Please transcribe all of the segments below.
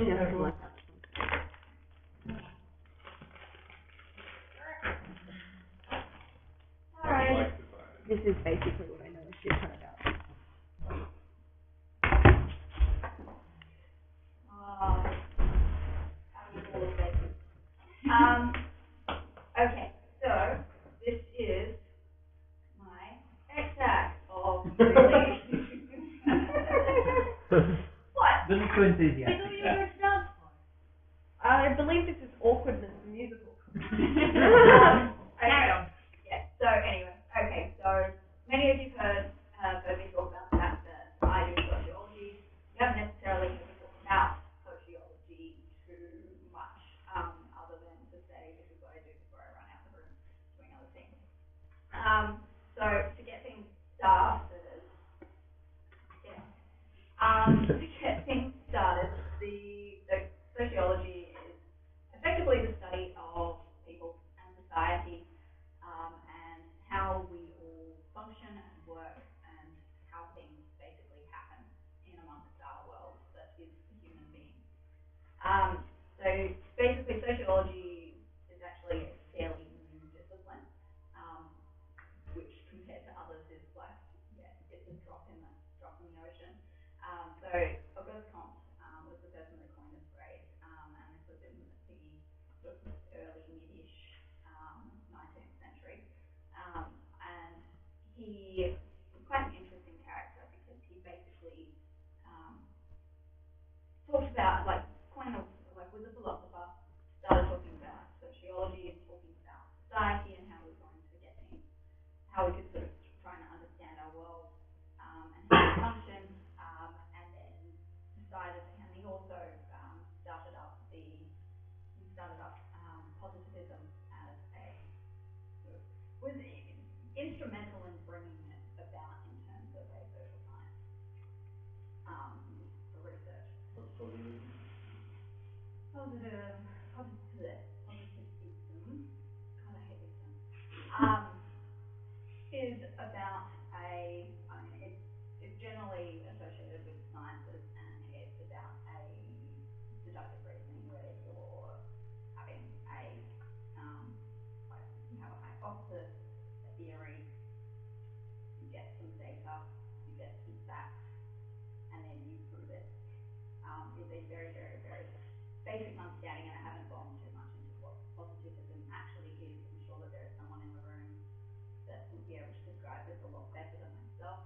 Alright, this is basically what I know a shit ton about. Okay, so this is my XSAC of really. What? Doesn't so enthusiastic. I believe this is awkwardness the musical. Carry on. Yeah, so anyway, okay, so many of you've heard me talk about the fact that I do sociology. You haven't necessarily heard me talk about sociology too much, other than to say this is what I do before I run out of the room doing other things. So to get things started, the sociology is effectively the study of people and society, and how we all function and work and how things basically happen in amongst our world that is the human being. So basically sociology is actually a fairly new discipline, which compared to others is like, it's a drop in the ocean. So August Comte was the person that coined this phrase, and this was in the sort of early mid-ish 19th century. And he was quite an interesting character because he basically talked about, like, kind of like was a philosopher, started talking about sociology and talking about society and how we're going to get things, how we could sort of try and understand our world, and how we function, and then decided, and he also started up positivism as a sort of, was instrumental in bringing it about in terms of a social science for research. What's positivism? Positivism. God, I hate this term. Is about it's generally associated with sciences, and it's about a deductive reasoning where you're having you have a hypothesis, a theory, you get some data, you get some facts, and then you prove it. Is a very, very, very basic understanding, and I haven't gone too much into what positivism actually is. I'm sure that there is someone in the room that would be able to describe this a lot better than myself.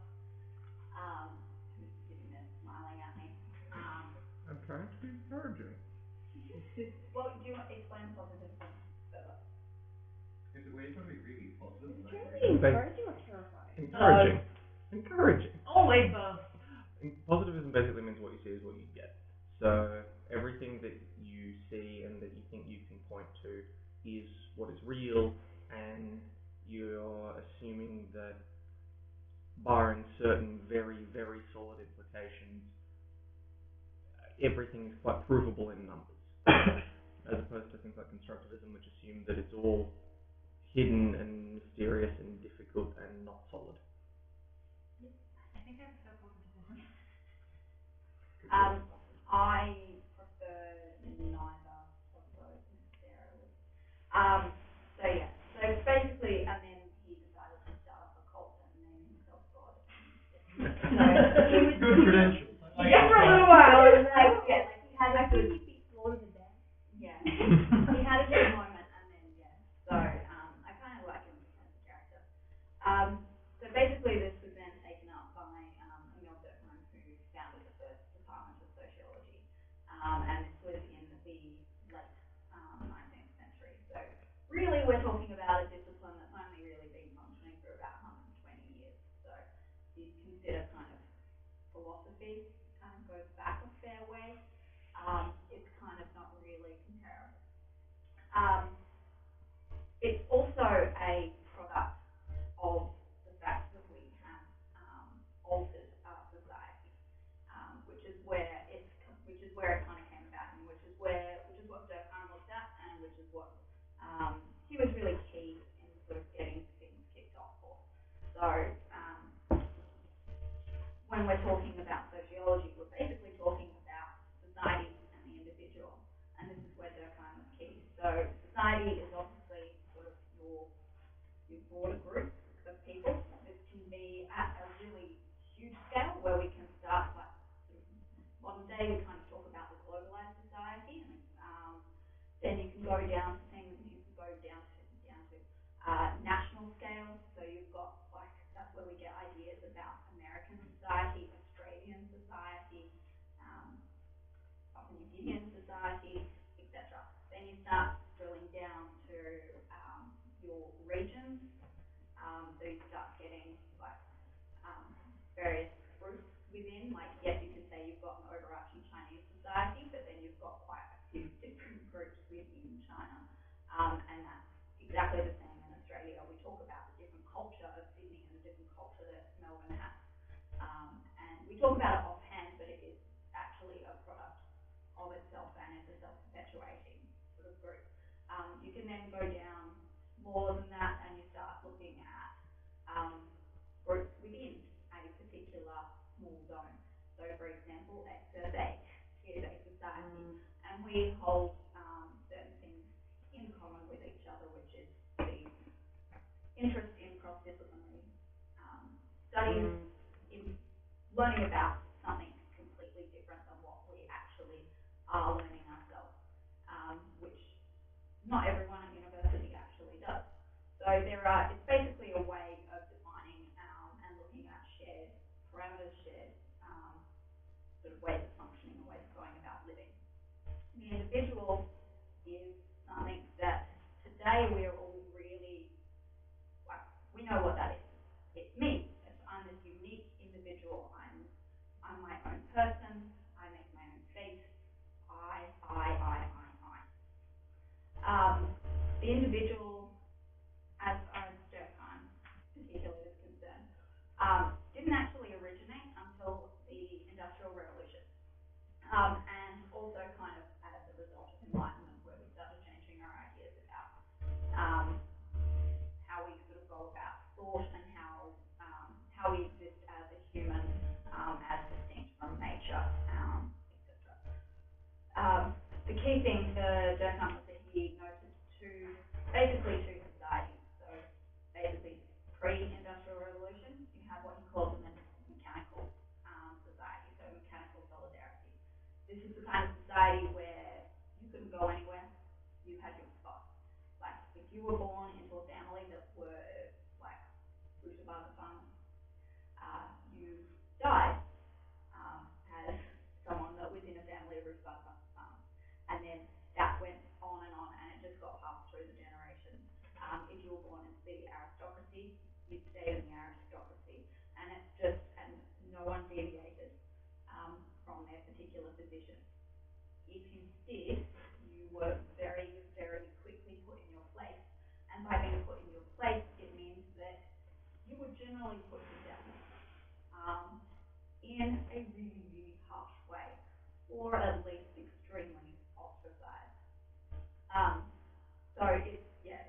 Who's sitting there smiling at me? I'm trying to be encouraging. Well, do you want to explain positivism further? Is it where you're going to be really positive? Is it really encouraging or terrifying? Encouraging. Encouraging. Always Positivism basically means what you see is what you get. So everything that you see and that you think you can point to is what is real, and you're assuming that, barring certain very, very solid implications, everything is quite provable in numbers, as opposed to things like constructivism, which assume that it's all hidden and mysterious and difficult and not solid. I think I prefer positivism. I prefer neither of those necessarily. So basically, and then he decided to start up a cult and name himself God. Good credentials. Yeah, for a little while. It was like, he had a good. He beat Lord of the Dead. Yeah, he had a good moment, and then so I kind of like him as a character. So basically, this was then taken up by Emil Durkheim, who founded the first department of sociology, and this was in the late 19th century. So really, we're talking about a discipline that's only really been functioning for about 120 years. So you consider kind of philosophy kind of goes back a fair way. It's kind of not really comparable. It's also a product of the fact that we have altered our society, which is where it kind of came about, and which is what Durkheim looked at, and which is what he was really key in sort of getting things kicked off for. So when we're talking about sociology, we're basically talking about society and the So society is obviously sort of your broader group of people. This can be at a really huge scale where we can start like sort of modern day. We kind of talk about the globalized society, and then you can go down to things. You can go down to national scale. So you've got like that's where we get ideas about American society, Australian society, Papua New Guinean society, etc. Then you start drilling down to your regions. So you start getting like various groups within. Like yes, you could say you've got an overarching Chinese society, but then you've got quite a few different groups within China, and that's exactly the same in Australia. We talk about the different culture of Sydney and the different culture that Melbourne has, and we talk about it offhand, but it is actually a product of itself and it's a self-perpetuating sort of group. You can then go down smaller than that and you start looking at groups within a particular small zone. So, for example, XSA is a society, and we hold certain things in common with each other, which is the interest in cross-disciplinary studies, in learning about something completely different than what we actually are learning ourselves, which not everyone at university actually does. So it's basically a way of defining and looking at shared parameters, shared sort of ways of functioning and ways of going about living. The individual is something that today we are all really, like, we know what that is. It's me. I'm this unique individual. I'm my own person. I make my own face. I. The individual, as far as Durkheim particularly is concerned, didn't actually originate until the Industrial Revolution, and also kind of as a result of Enlightenment, where we started changing our ideas about how we sort of go about thought and how we exist as a human, as distinct from nature, etc. The key thing for Durkheim was that he noted basically two societies. So basically pre-industrial revolution, you have what he called the mechanical society, so mechanical solidarity. This is the kind of society where you couldn't go anywhere, you had your spot. Like if you were born into a family that were like Rootabaga farmers, you died as someone that was in a family of Rootabaga farmers. And then that went on, and it just got passed through the generations. If you were born into the aristocracy, you'd stay in the aristocracy, and no one deviated from their particular position. If you did, you were very, very quickly put in your place, and by being put in your place, it means that you were generally put to death in a really, really harsh way, or at least extremely ostracized. So it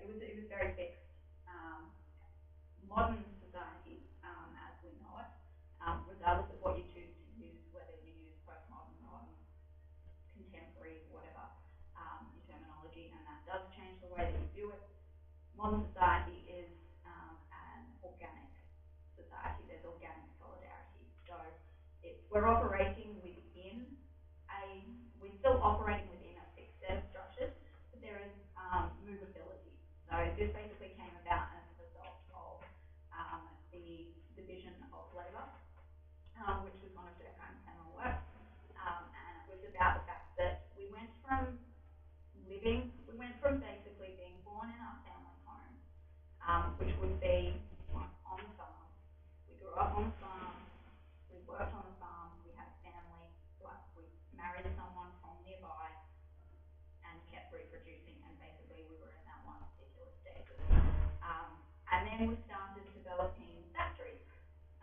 was very fixed. Modern society, as we know it, regardless of what you choose to use, whether you use postmodern, modern, contemporary, whatever your terminology, and that does change the way that you view it. Modern society is an organic society. There's organic solidarity. So we're still operating within a fixed set of structures, but there is movability. So this basically came about as a result of the division of labour, which was one of Durkheim's seminal works, and it was about the fact that we went from basically being born in our family home, which would be like on the farm. We grew up on the farm, we worked on the farm, we had a family, like we married someone from nearby and kept reproducing, and basically we were in that one particular stage. And then we started developing factories,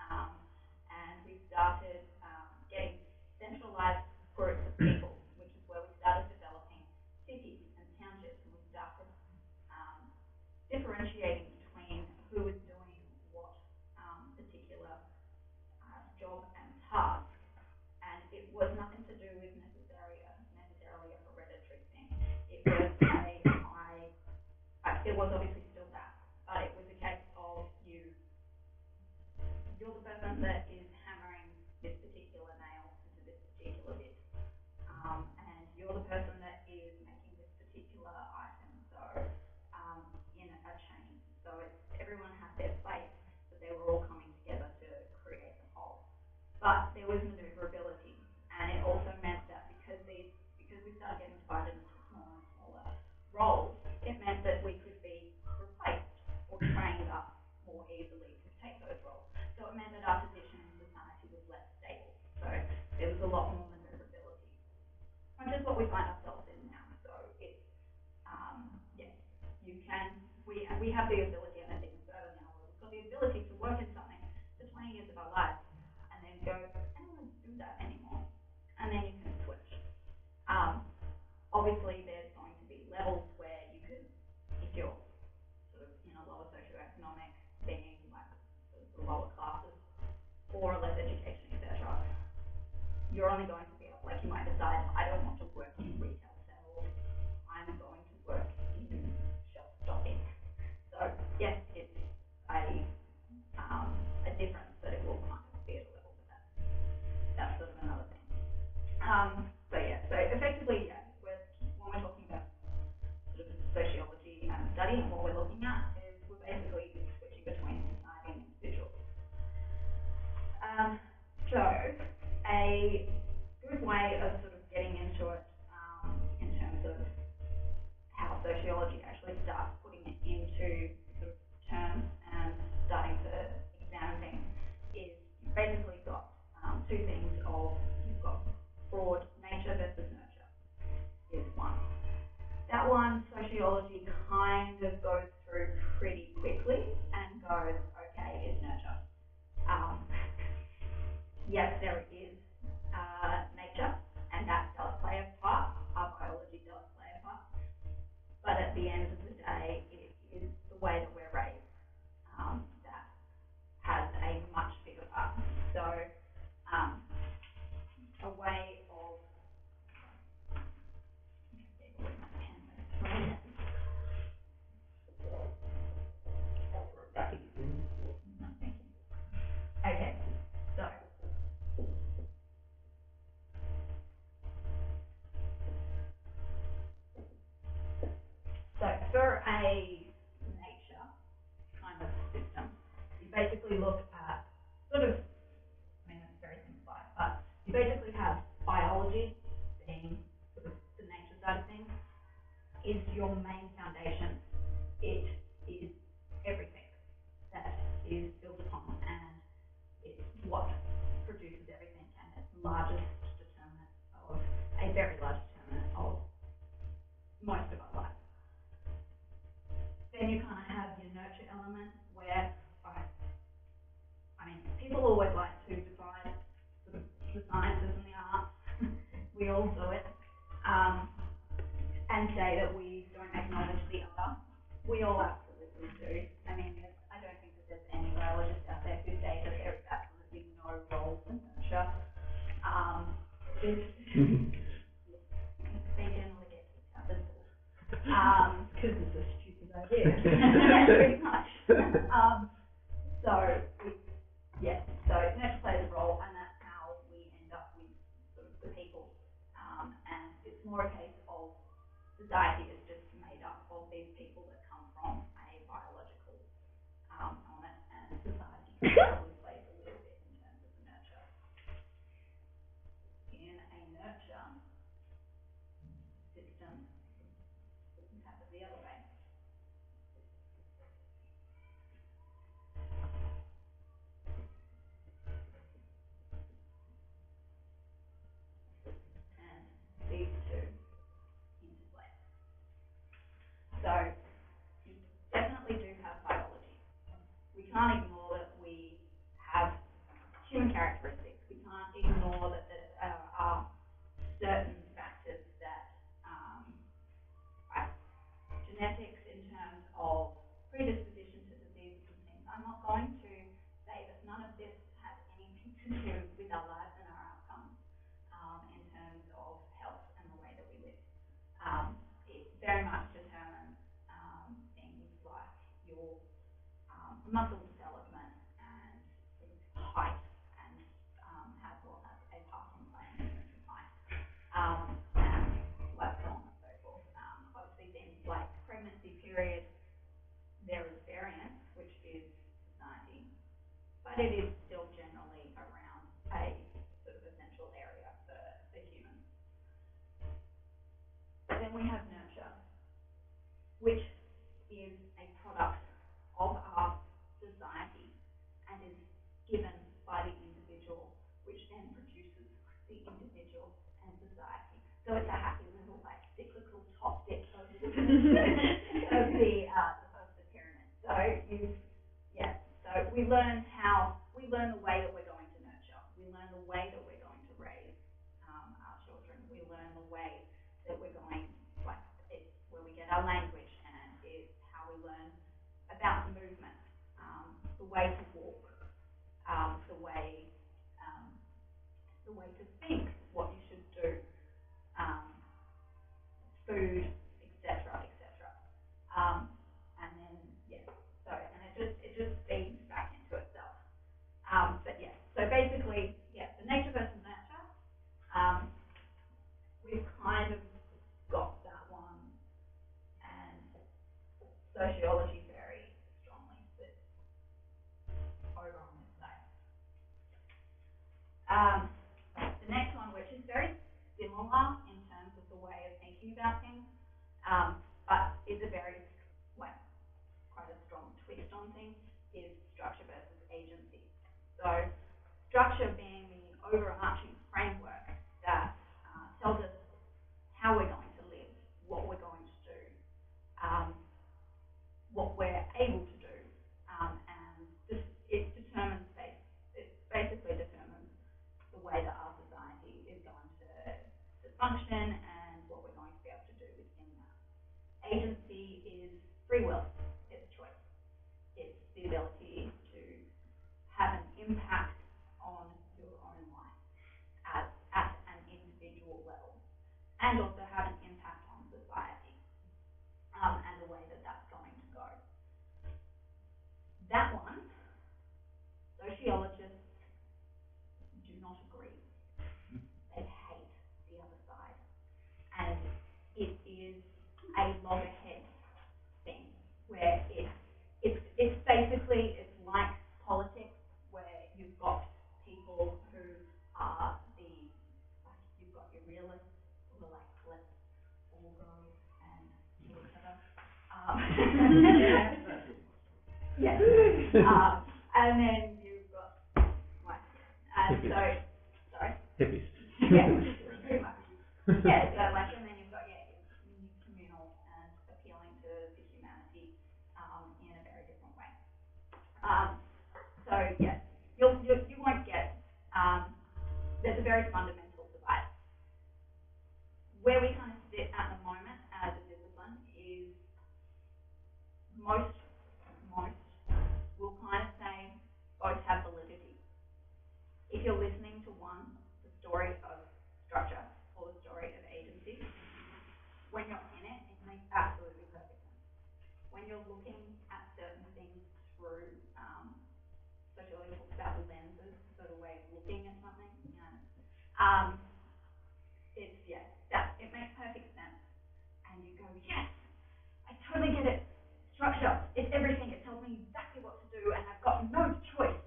and we started getting centralized groups of people, which is where we started developing cities and townships, and we started differentiating between who was doing what particular job and task, and it was nothing to do with necessarily a hereditary thing. It was a because we started getting divided into smaller and smaller roles, it meant that we could be replaced or trained up more easily to take those roles. So it meant that our position in society was less stable. So there was a lot more maneuverability, which is what we find ourselves in now. So it's, yeah, you can, we have the ability, and it's even further now, where we've got the ability to work in something for 20 years of our lives and then go, I don't want to do that anymore. And then you can switch. Obviously, there's going to be levels where you can, if you're sort of in a lower socioeconomic being, like sort of the lower classes, or less education, etc., you're only going to be able, like you might decide, I don't want to work in retail sales, I'm going to work in shelf stocking. So yes, it's a difference, but it will kind of be at a level, but that's sort of another thing. But yeah, so effectively, yeah, when we're talking about sort of sociology and study, and what we're looking at is we're basically switching between society and individuals. So a good way of sort of getting into it in terms of how sociology actually starts putting it into sort of terms and starting to examine things is you've basically got two things of, you've got broad nature versus nurture is one. That one, sociology kind of goes through pretty quickly and goes, okay, it's nurture. Yes, there is nature, and that does play a part. Our biology does play a part. But at the end of the day, it is the way that we're raised that has a much bigger part. So a way of, okay, so for a nature kind of system, you basically look at sort of, I mean, it's very simplified, but you basically have biology being sort of the nature side of things, is your main foundation. It is everything that is built upon, and it's what produces everything, and it's the largest determinant of, a very large determinant of most of our lives. Then you kind of have your nurture element where, I mean, people always like to divide sort of the sciences and the arts. We all do it. And say that we don't acknowledge the other. We all absolutely do. I mean, I don't think that there's any biologists out there who say that there is absolutely no role for nurture. They generally get kicked out of school. Because it's a stupid idea. Yeah, pretty much. So nurture plays a role, and that's how we end up with sort of the people. And it's more a case of society is just made up of these people that come from a biological element, and society probably plays a little bit in terms of the nurture. In a nurture system, it can happen the other way. And these two interplay. So you definitely do have biology. We can't ignore that we have human characteristics. We can't ignore that there are certain factors that genetics in terms of predisposition to diseases and things. I'm not going to say that none of this has anything to do with our lives and our outcomes in terms of health and the way that we live. It very much determines things like your muscle development and sort of height, and will have a part in playing in terms of height, and so on and so forth. Obviously, things like pregnancy period, there is variance, which is society, but it is still generally around a sort of essential area for humans. we have nurture, which is a product of our society and is given by the individual, which then produces the individual and society. So it's a happy little like cyclical top dip of the pyramid. So we learn the way that we're going to nurture. We learn the way that we're going to raise our children. We learn the way that we're going, like it's where we get our language, and it's how we learn about movement, the way to walk, the way to think, what you should do, food, etc., etc. And then it just feeds back into itself. So basically, the nature versus nurture. We've kind of got that one, and sociology very strongly sits over on this side. The next one, which is very similar in terms of the way of thinking about things, but is a very quite a strong twist on things, is structure versus agency. So structure being the overarching framework that tells us how we're going to live, what we're going to do, what we're able to do, and it basically determines the way that our society is going to function and what we're going to be able to do within that. Agency is free will, it's choice. It's the ability to have an impact on your own life at an individual level, and also have an impact on society and the way that that's going to go. That one, sociologists do not agree. They hate the other side. And it is a loggerhead thing where it's basically, it's like politics, where you've got people who are you've got your realists who are like, let's all go and kill each other. Yes. And then you've got hippies. Yeah, pretty much. Yeah, so and then you've got your communal and appealing to the humanity in a very different way. You won't get. There's a very fundamental divide. Where we kind of sit at the moment as a discipline is most will kind of say both have validity. If you're listening to one, the story of structure or the story of agency, when you're in it, it makes absolutely perfect sense. When you're looking at certain things through, sociology talks about lenses, so the way of looking at something, it makes perfect sense. And you go, yes, I totally get it. Structure, it's everything. It tells me exactly what to do, and I've got no choice.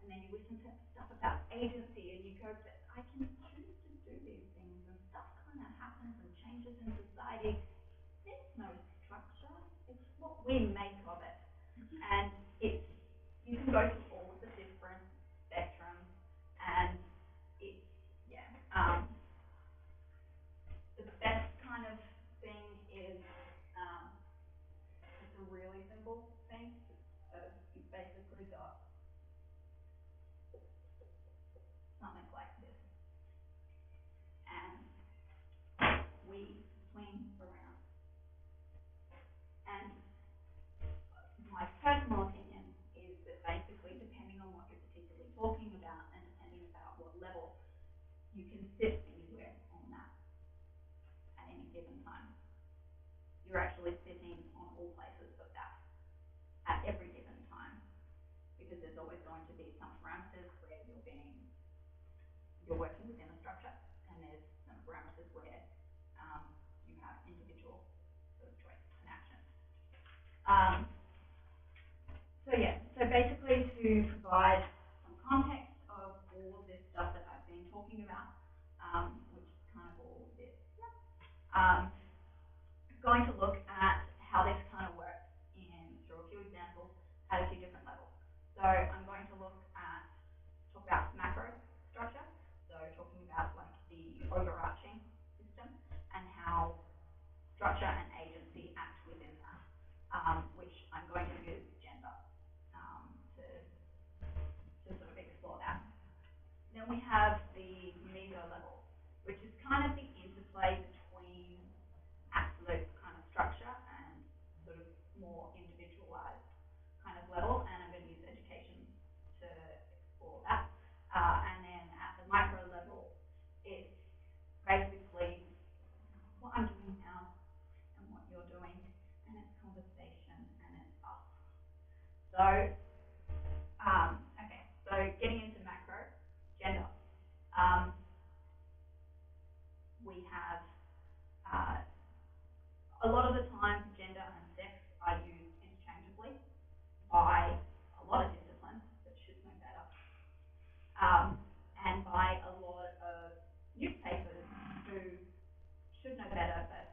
And then you listen to stuff about agency, and you go, but I can choose to do these things, and stuff kind of happens and changes in society. There's no structure. It's what we make of it. And you can go through all of the different spectrums, and the best kind of thing is it's a really simple thing. So you've basically got something like this, and we swing around. And my personal opinion is that basically, depending on what you're particularly talking about and depending about what level, you can sit anywhere on that at any given time. You're actually sitting on all places of that at every given time, because there's always going to be some parameters where you're working within a structure, and there's some parameters where you have individual sort of choice and action. So basically, to provide some context of all of this stuff that I've been talking about, which is kind of all of this, then we have the meso level, which is kind of the interplay between absolute kind of structure and sort of more individualized kind of level, and I'm going to use education to explore that. And then at the micro level, it's basically what I'm doing now and what you're doing, and it's conversation, and it's us. So, okay, so getting into macro, gender. We have, a lot of the time, gender and sex are used interchangeably by a lot of disciplines that should know better, and by a lot of newspapers who should know better, but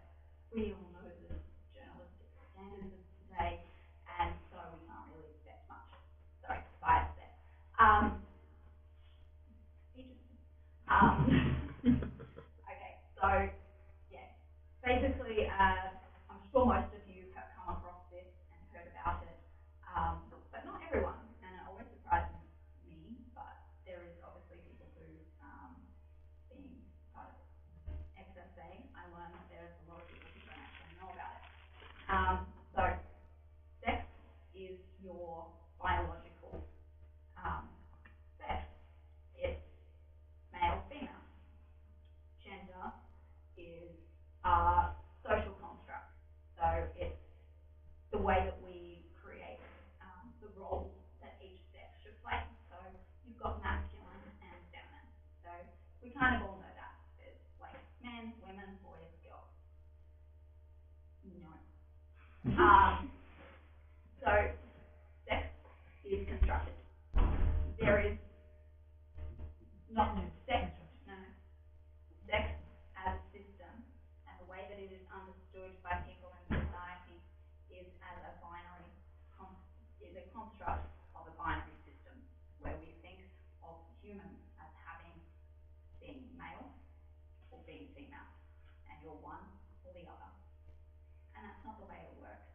we all know the journalistic standards of today, and so we can't really expect much. Sorry, bias there. Okay, so yeah, basically, I'm sure most of you have come across this and heard about it, but not everyone, and it always surprises me. But there is obviously people who, being part of XSA, I learned that there's a lot of people who don't actually know about it. So, sex is your biological sex. It's male, female. Gender is a social construct. So it's the way that we create the roles that each sex should play. So you've got masculine and feminine. So we kind of all know that. There's like men, women, boys, girls. No. So sex is constructed. There is not sex. No. Sex as a system and the way that it is understood by people in society is as a binary, is a construct of a binary system where we think of humans as being male or being female, and you're one or the other. And that's not the way it works.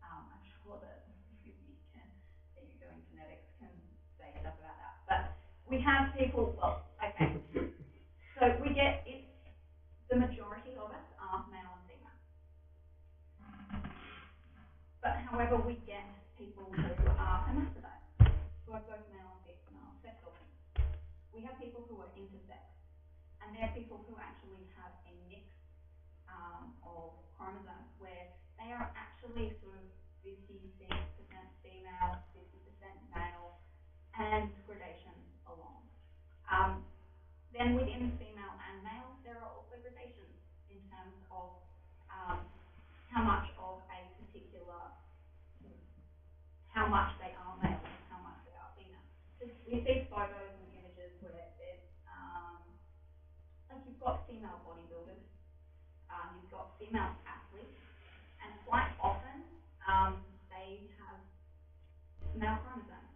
I'm sure that you doing genetics can say stuff about that. But we have people, well, okay. So we get it. The majority of us are male and female. But however, we get people who are hermaphrodite, who are both male and female sex organs. We have people who are intersex, and they're people who actually have a mix of chromosomes where they are actually sort of 50% female, 50% male, and gradations along. Then within female and male, there are also gradations in terms of how much of a particular, how much they are male and how much they are female. So we see photos and images where there's, like you've got female bodybuilders, you've got female athletes, and quite often they have male chromosomes,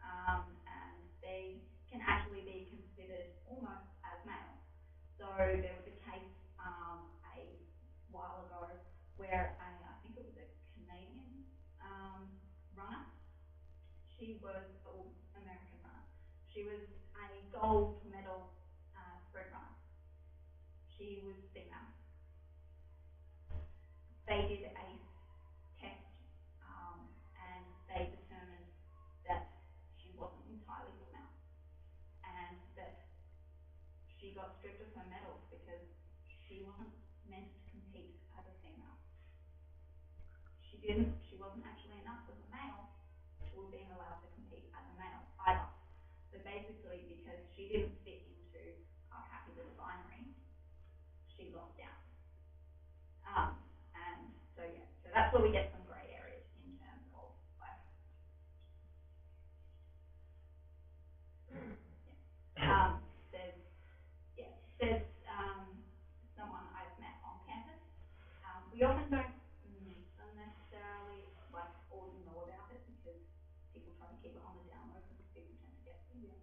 and they can actually be considered almost as male. So there was a case a while ago where I think it was a Canadian runner. She was an American runner. She was a gold medal sprint runner. She was female. They did a test and they determined that she wasn't entirely female and that she got stripped of her medals because she wasn't meant to compete as a female. She wasn't actually enough of a male to have been allowed to compete as a male either. So basically, because she didn't fit into our happy little binary, she lost out. And so yeah, so that's where we get some grey areas in terms of like, there's someone I've met on campus. We often don't meet them necessarily, like, or know about it because people try to keep it on the down low because people tend to get easier.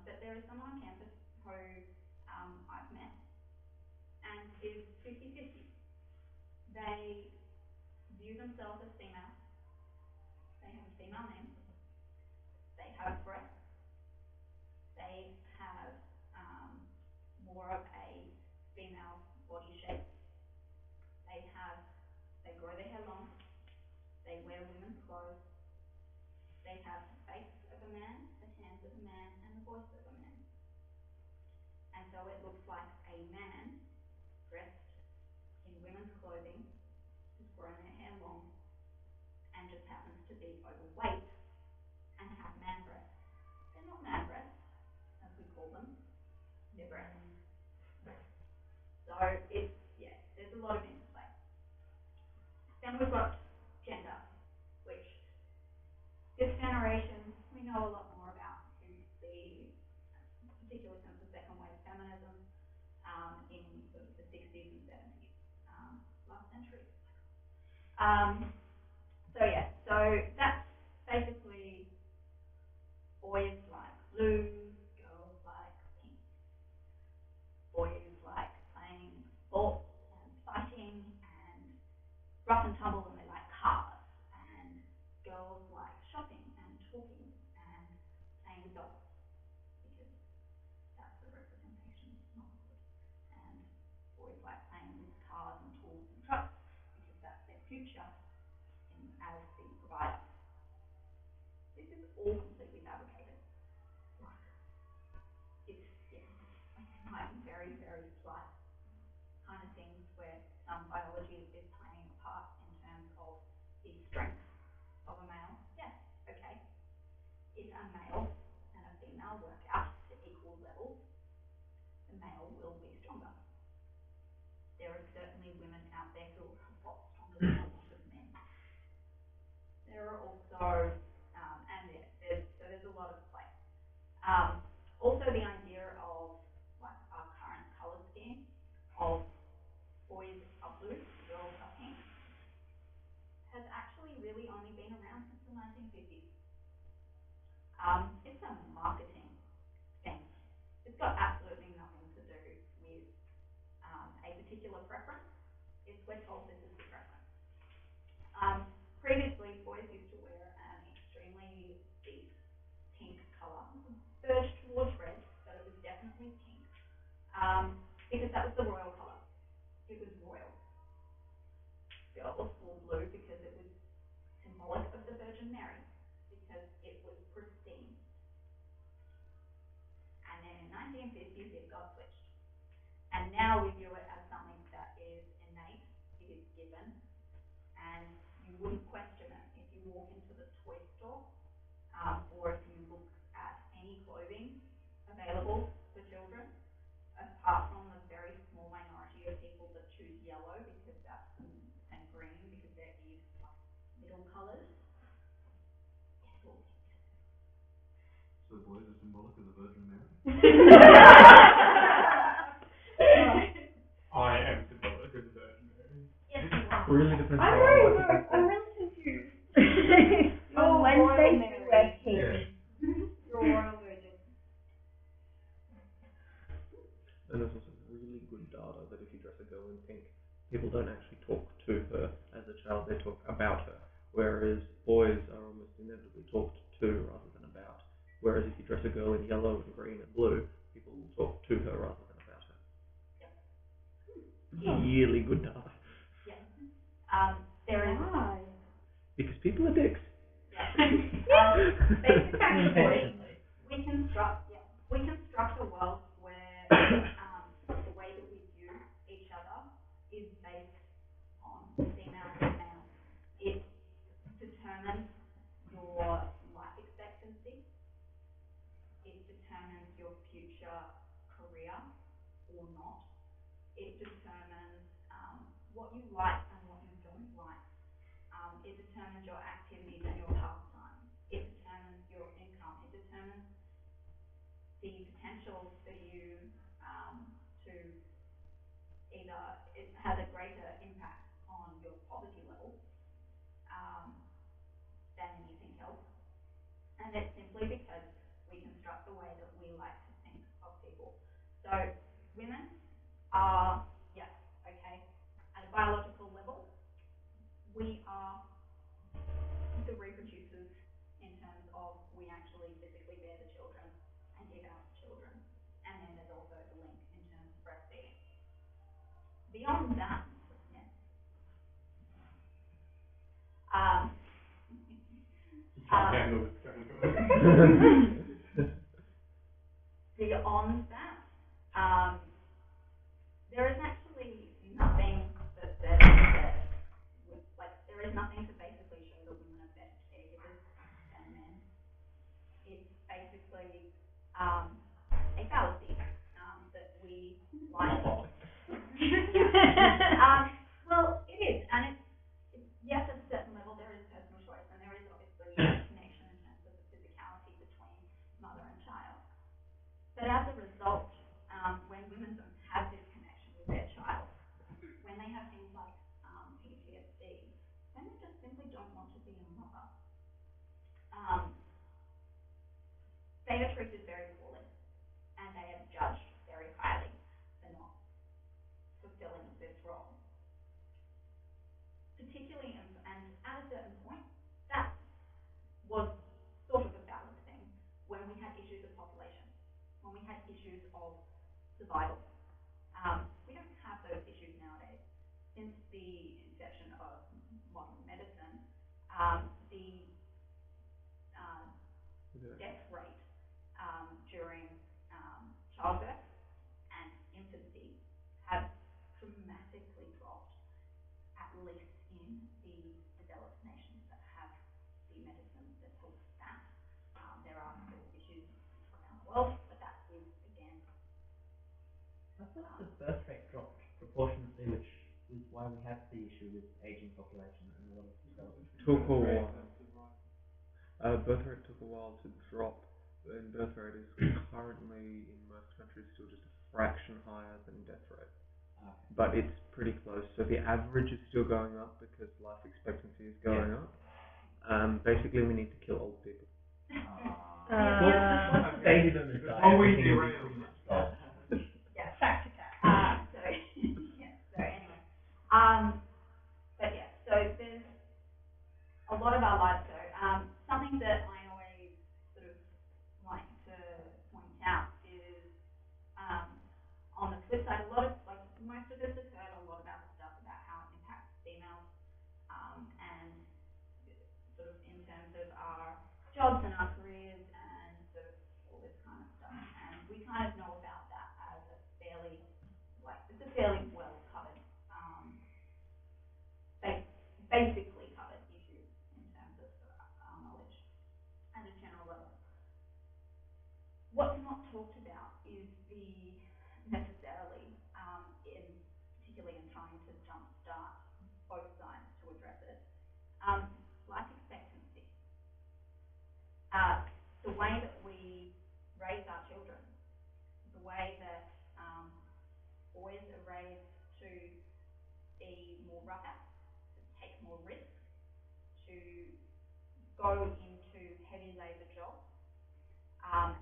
But there is someone on campus who I've met and is 50-50. They view themselves as female. They have a female name. They have breasts. They both, they have the face of a man, the hands of a man, and the voice of a man. And so it looks like a man dressed in women's clothing, who's grown their hair long, and just happens to be overweight and have man breasts. They're not man breasts, as we call them. They're breasts. So it's, yeah, there's a lot of interplay. Then we've got gender, which this generation we know a lot more about since particularly since the second wave feminism in sort of the 60s and 70s last century. So that's basically boys like blue, girls like pink. Boys like playing sports and fighting and rough and tumble, and they like cars. And girls like shopping and talking and playing with dolls, because that's the representation, not good. And boys like playing with cars and tools and trucks, because that's their future as the provider. This is all completely fabricated. It's, yeah, like very, very slight kind of things where some biology is playing a part in terms of the strength of a male. Yes, okay. If a male and a female work out to equal levels, the male will be stronger. There are certainly women out there who are a lot stronger than a lot of men. There are also, there's a lot of play. Also, the idea of like our current colour scheme of boys are blue, girls are pink, has actually really only been around since the 1950s. It's a marketing thing. It's got absolutely nothing to do with a particular preference. It's we're told this is the preference. Previously, boys used to wear an extremely deep pink colour, verged towards red, but it was definitely pink, because that was the royal colour. It was royal. Girls wore blue because it was symbolic of the Virgin Mary, because it was pristine. And then in 1950s, it got switched. And now we view it as something that is innate, it is given, and you wouldn't question it if you walk into the toy store, or if you look at any clothing available for children, apart from the very small minority of people that choose yellow because that's and green because they're these middle colours. It's all pink. So boys are symbolic of the Virgin Mary? I am symbolic of the Virgin Mary. Yes, you are. Really depends on I'm really confused. On Wednesday, you wear pink. Yeah. You're a royal virgin. And there's also really good data that if you dress a girl in pink, people don't actually talk to her as a child, they talk about her. Whereas boys are almost inevitably talked to rather than about. Whereas if you dress a girl in yellow and green and blue, people will talk to her rather than about her. Yep. Really good data. Yes. There is. Why? Because people are dicks. Basically, we construct a world where the way that we view each other is based on female and male. It determines your life expectancy. It determines your future career or not. It determines what you like and what you don't like. It determines your activities and your pastimes. It determines your income. It determines the potential for you to either, it has a greater impact on your poverty level than anything else. And it's simply because we construct the way that we like to think of people. So women are, yes, okay, at a biological level, we are the reproducers in terms of we actually physically bear the children and give out the children. And then there's also the link in terms of breastfeeding. Beyond that, yes. Can't handle this kind of Beyond that, there is actually nothing that says that, there is nothing to basically show that women are better caregivers than men. It's basically a fallacy that we like. Well, it is, and yes, at a certain level there is personal choice, and there is obviously a connection in terms of the physicality between mother and child. But as a result, when women don't have this connection with their child, when they have things like PTSD, then they just simply don't want to be a mother. They are treated very poorly, and they are judged very highly for not fulfilling this role. Particularly, and at a certain point, that was sort of a valid thing when we had issues of population, when we had issues of survival. We don't have those issues nowadays. Since the inception of modern medicine, the death rate during childbirth and infancy have dramatically dropped, at least in the developed nations that have the medicine that helps that. There are still issues around the world, but that is, again... I thought the birth rate dropped proportionately, which is why we have the issue with aging population in a lot of developed countries. Took a while. Birth rate took a while to drop, and birth rate is currently in most countries still just a fraction higher than death rate. Okay. But it's pretty close. So the average is still going up because life expectancy is going up. Basically, we need to kill old people. What's the baby boomers die? Always Everything will be derailed. pretty much solved. Yeah. Fact attack. So anyway, but yeah, so there's a lot of our lives though. Something that I always sort of like to point out is, on the flip side, a lot of, most of us have heard a lot about the stuff about how it impacts females, and sort of in terms of our jobs and our careers and sort of all this kind of stuff. And we kind of know about that as a fairly, it's a fairly well covered, basically covered issue in terms of our knowledge at a general level. What's not talked about is necessarily, particularly in trying to jumpstart both sides to address it, life expectancy. The way that we raise our children, the way that boys are raised to be more rougher, to take more risks, to go into heavy labour jobs, and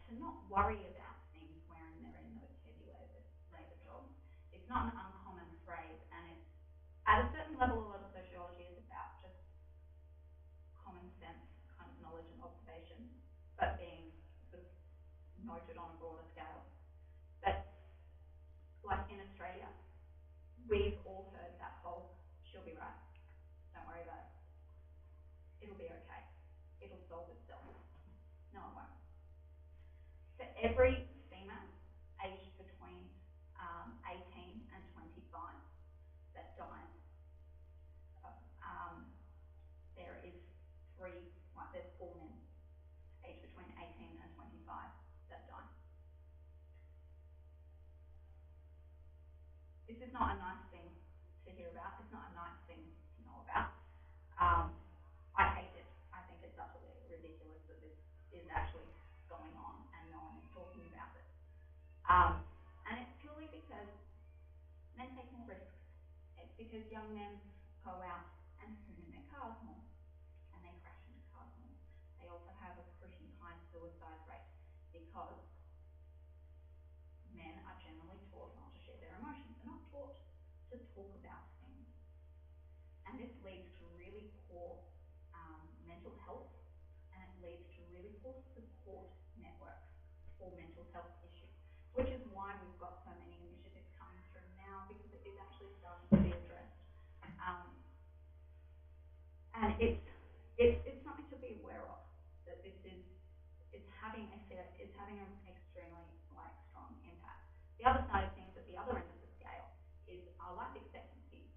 to not worry about things when they're in those heavy labour jobs. It's not an uncommon phrase, and it's, at a certain level, a lot of sociology is about just common sense kind of knowledge and observation, but being sort of noted on a broader scale. But like in Australia, we've all heard that whole, she'll be right, don't worry about it, it'll be okay, it'll solve itself. No, it won't. For every female aged between 18 and 25 that dies, there's 4 men aged between 18 and 25 that die. This is not a nice thing to hear about. It's not a nice thing to know about. I hate it. I think it's absolutely ridiculous that this is actually going on and no one is talking about it. And it's purely because men take more risks. It's because young men go out and swim in their cars more, and they crash into cars more. They also have a pretty high suicide rate because men are generally taught not to share their emotions. They're not taught to talk about things. And this leads to really poor mental health, and it leads to really poor support networks for mental health issues, which is why we've got so many initiatives coming through now, because it is actually starting to be addressed. And it's something to be aware it's having an extremely strong impact. The other side of things at the other end of the scale is our life expectancy.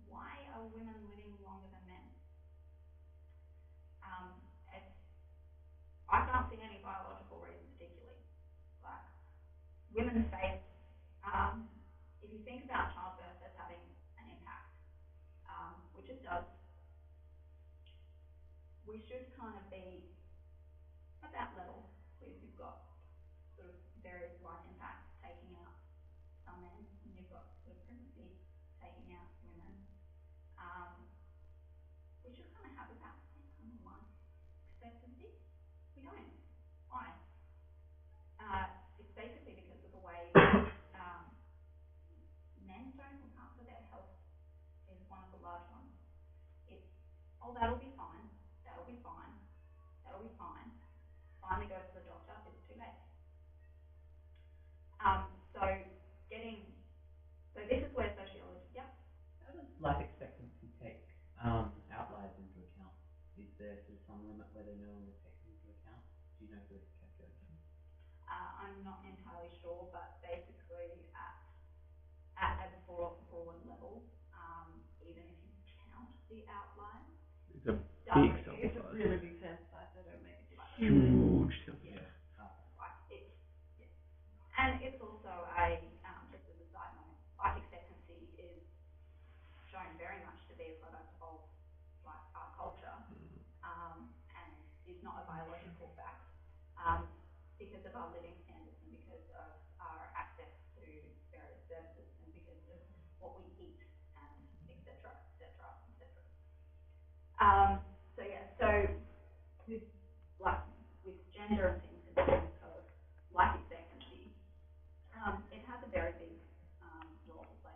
Why are women living longer than men? I can't see any biological reason particularly. Like women's face, if you think about childbirth as having an impact, which it does, we should kind of be at that level. If you've got sort of various life impacts taking out some men, and you've got sort of pregnancy taking out women, we should kind of have about the same kind of life expectancy. We don't. Why? It's basically because of the way men don't look after their health is one of the large ones. It's, oh, that'll be fine, that'll be fine, that'll be fine. Finally go to the doctor, it's too late. So this is where sociology, yep. How does life expectancy take outliers into account? Is there some limit where they no longer take them into account? Do you know the calculation? I'm not entirely sure, but basically at a broad level, even if you count the outliers, it's a big sample It's a size. really big sample size. They don't make a difference. Huge sample size. And it's also just as a side note, life expectancy is shown very much to be a product of our culture, and is not a biological fact, because of our living standards and because of our access to various services and because of what we eat and etc. So with gender and things in terms of life expectancy, it has a very big role to play.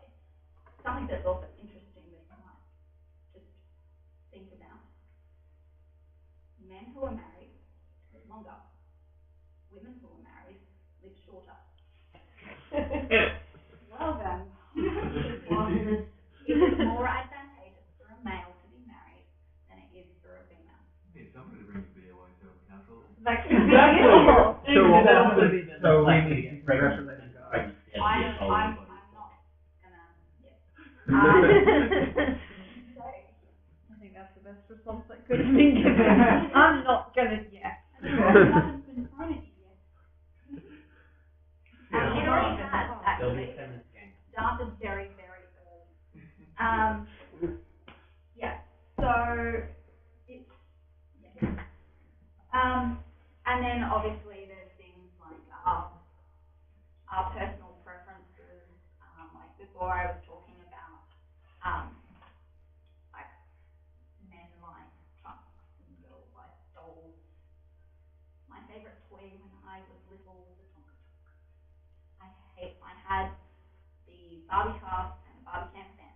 Something that's also interesting that you might just think about: men who are married live longer. Women who are married live shorter. Well then. It is more advantageous for a male to be married than it is for a female. Need somebody to bring the beer while you're having council. Like, So we need to congratulate the guy. I'm not gonna. Yeah. I think that's the best response I could have been given. I'm not gonna, yeah. Nothing's been thrown at you yet. It already has, There'll be actually. a feminist game. Started very, very early. Yeah. So it's and then obviously there's things like our personal preferences. Like before, I was talking about like men like trucks and girls like dolls. My favorite toy when I was little was the Tonka truck. I had the Barbie car and the Barbie camper van.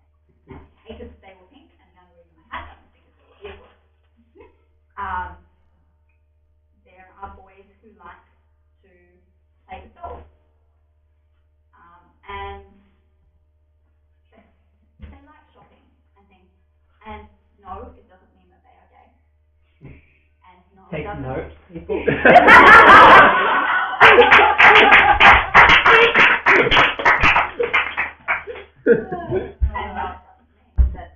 And I hated that they were pink, and the only reason I had them was because they were beautiful. There are boys who like to play with dolls. And they like shopping and things. And no, it doesn't mean that they are gay. And no, it Take doesn't. note, people. And no, it doesn't mean that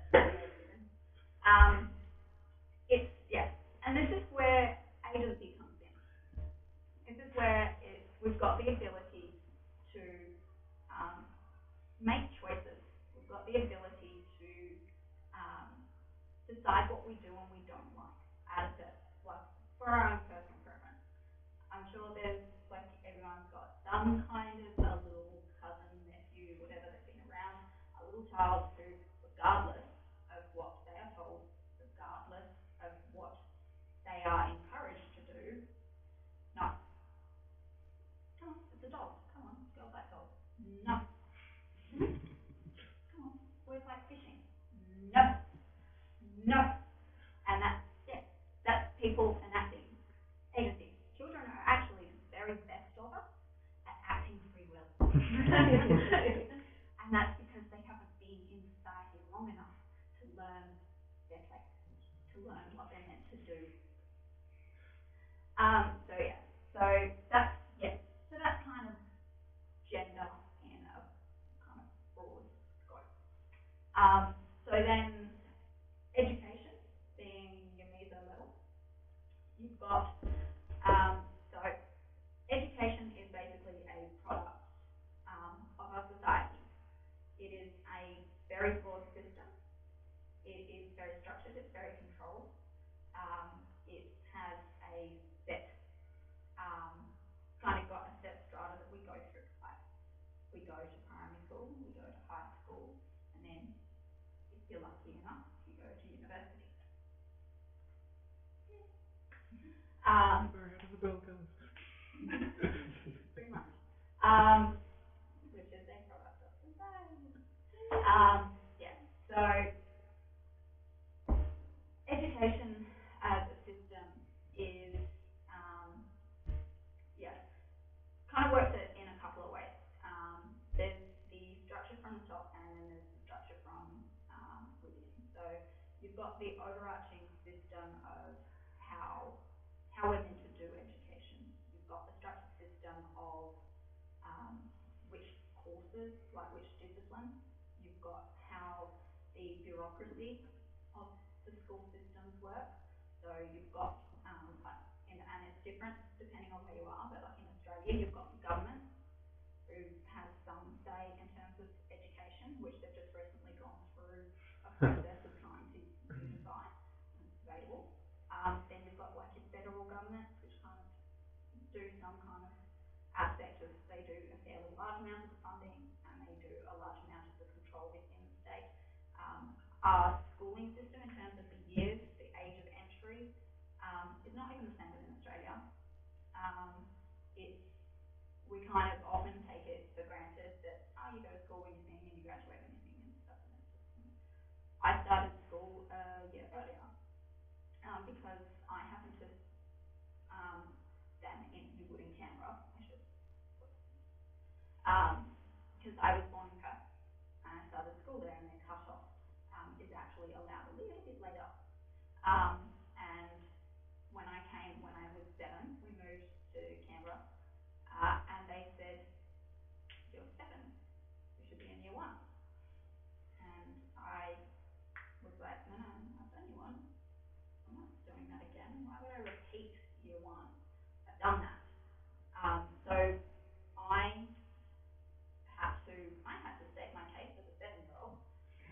it's, yeah. And this is where agency comes in. This is where we've got the ability to make choices. We've got the ability to decide what we do and we don't like for our own personal preference. I'm sure there's everyone's got some kind of a little cousin, nephew, whatever they've been around, a little child who, regardless of what they are told, regardless of what they are encouraged to do, no. Come on, it's a doll. Come on, girls like dolls. No. Come on, boys like fishing. No. And that's people enacting agency. Children are actually the very best of us at acting free will. And that's because they haven't been in society long enough to learn their place, to learn what they're meant to do. So yeah, so that's kind of gender in a kind of broad scope. So then education being your meso level, you've got so education is basically a product of our society. It is a very broad system. It is very structured. It's very controlled. It has a set kind of got a set strata that we go through. Like we go to primary school, we go to high school, and then if you're lucky enough, you go to university. Where how does the bell go? Pretty much. Which is a product of society. Yeah. So education as a system is kind of works it in a couple of ways. There's the structure from the top, and then there's the structure from within. So you've got the overarching system of how we're meant to do education. You've got the structured system of which courses, like which disciplines. You've got how the bureaucracy of the school systems work. So you've got and it's different depending on where you are, but like in Australia, you've got the government who has some say in terms of education, which they've just recently gone through a process of trying to unify. It's debatable. Then you've got like your federal governments, which kind of do some kind of aspect of, they do a fairly large amount of the funding, and they do a large amount of the control within the state. Our schooling system in terms of the years, the age of entry, is not even the same within Australia. We kind of often take it for granted that you go to school when you're sing and you graduate when you're singing and stuff. I started school a year earlier because I happened to than you would in Canberra, I should, because I was born in Perth and I started school there, and their cut-off is actually allowed a little bit later. And when I was 7, we moved to Canberra, and they said, "You're 7, you should be in year 1." And I was like, "No, I've done year 1. I'm not doing that again. Why would I repeat year 1? I've done that." So I had to state my case as a 7-year-old,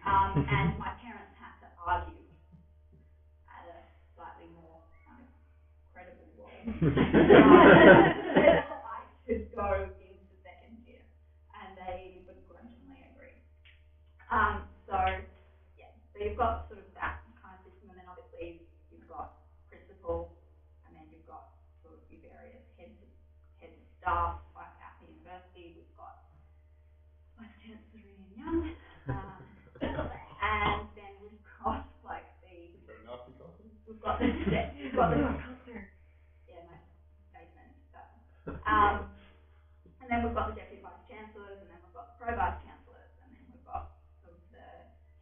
and my parents had to argue at a slightly more kind of credible role that I should go into 2nd year, and they begrudgingly agreed. So you've got sort of that kind of system, and then obviously you've got principal, and then you've got sort of your various heads of staff like at the university. We've got Vice Chancellor Ian Young, and then we've got like Is there a nasty coffee? we've got the my basement is that. And then we've got the deputy vice chancellors, and then we've got the pro vice chancellors, and then we've got sort of the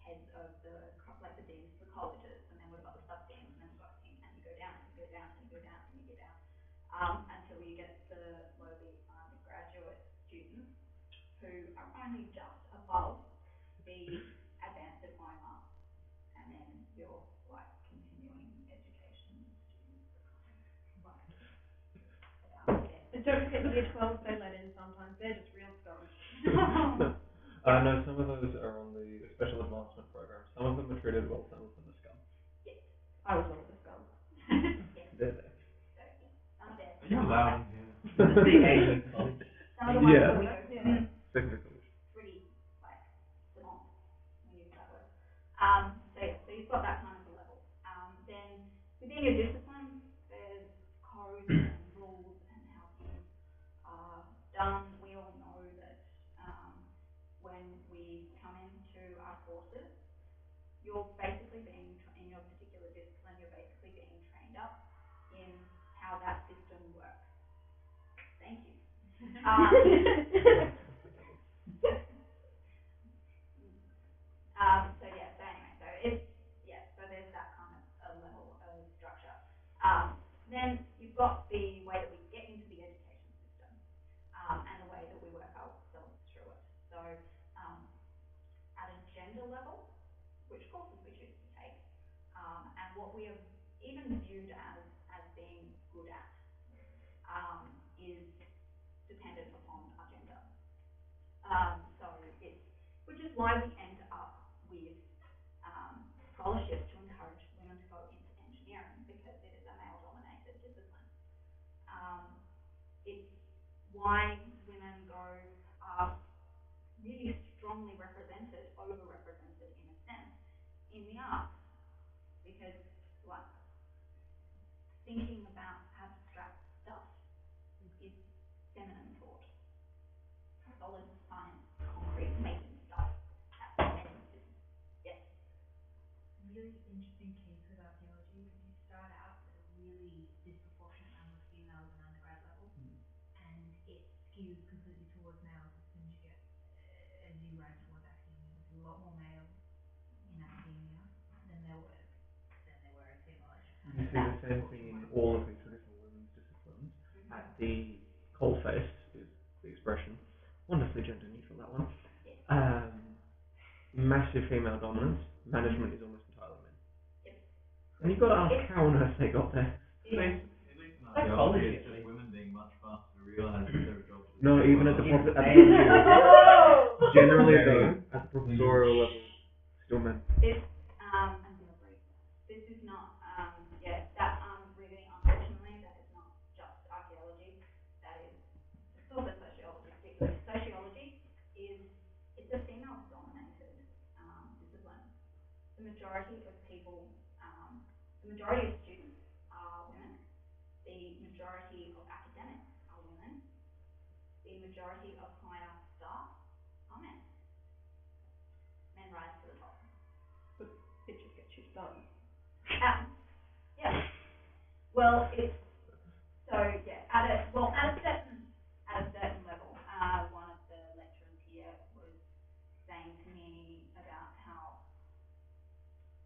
heads of the deans of the colleges, and then we've got the sub deans, and then we've got and you go down and you go down and you go down and you go down until you get the lowly undergraduate students who are only just above the advanced diploma, and then your like continuing education students are kind of like there. And don't forget year 12 they let in sometimes. They're just real scum. No, some of those are on the special advancement program. Some of them are treated well, some of them are scum. Yes. I was one of the scum. Yes. They're there. So yeah, some are there. Are you allowed in here? The Asian college. Some of the ones Yeah. that we go to Secondary college. pretty like savant when you use that word. So you've got that kind of a level. Then within your discipline, there's codes and rules and how things are done. We all know that when we come into our courses, you're basically being in your particular discipline. You're basically being trained up in how that system works. Thank you. So there's that kind of a level of structure. Then you've got the what we have even viewed as being good at is dependent upon our gender. So it's, which is why we end up with scholarships to encourage women to go into engineering, because it is a male-dominated discipline. It's why women are really strongly represented, overrepresented in a sense, in the arts, because like thinking about abstract stuff is feminine thought. Solid science, concrete, making stuff. That's feminine. Yes. Really interesting case with archaeology, because you start out with a really disproportionate number of females in undergrad level, and it skews completely towards males as soon as you get as you rise towards academia. There's a lot more males in academia than there were in female You see the same thing in all of these traditional women's disciplines. At the coalface is the expression, wonderfully gender neutral, that one. Massive female dominance. Management is almost entirely men. Yep. And you've got to ask how on earth they got there. At least in archaeology, it's just women being much faster to realise that there are jobs. No, even at the Whoa! generally though, at the professorial level, still men. This this is not that really, unfortunately, that is not just archaeology. That is, it's also sociology. Particularly sociology it's a female dominated discipline. The majority of people, the majority of students are women. The majority of academics are women. The majority of higher staff are men. Men rise to the top. But bitches get shit done. Yeah. Well, it's so at a certain level. One of the lecturers here was saying to me about how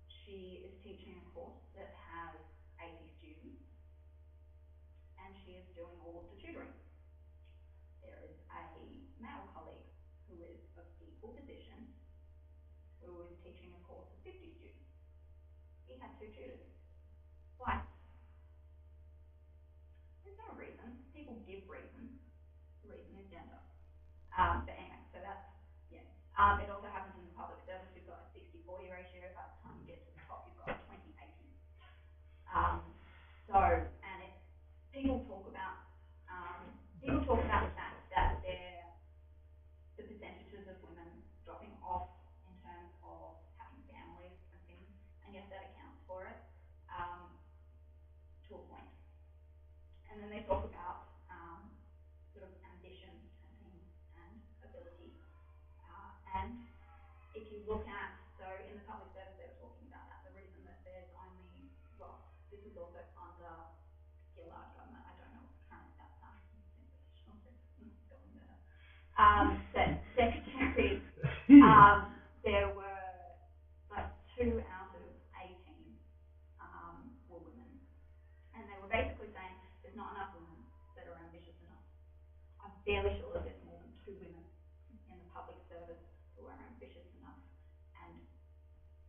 she is teaching a course that has 80 students, and she is doing all of the tutoring. There is a male colleague who is of equal position, who is teaching a course of 50 students. He had 2 tutors. Why? There's no reason. People give reasons. The reason is gender. But anyway, so that's, it also happens in the public service. You've got a 60-40 ratio. By the time you get to the top, you've got a 20-80. And people talk about the fact that the percentages of women dropping off in terms of having families and things, and yes, that accounts for it to a point. And then they talk about sort of ambition and things and ability. And if you look at, so in the public service they were talking about that, the reason that there's only, well, this is also under Gillard government, I don't know what the current stats are, going better. That secretary, there were like 2 out of 18 were women. And they were basically saying there's not enough women that are ambitious enough. I'm fairly sure that there's more than 2 women in the public service who are ambitious enough and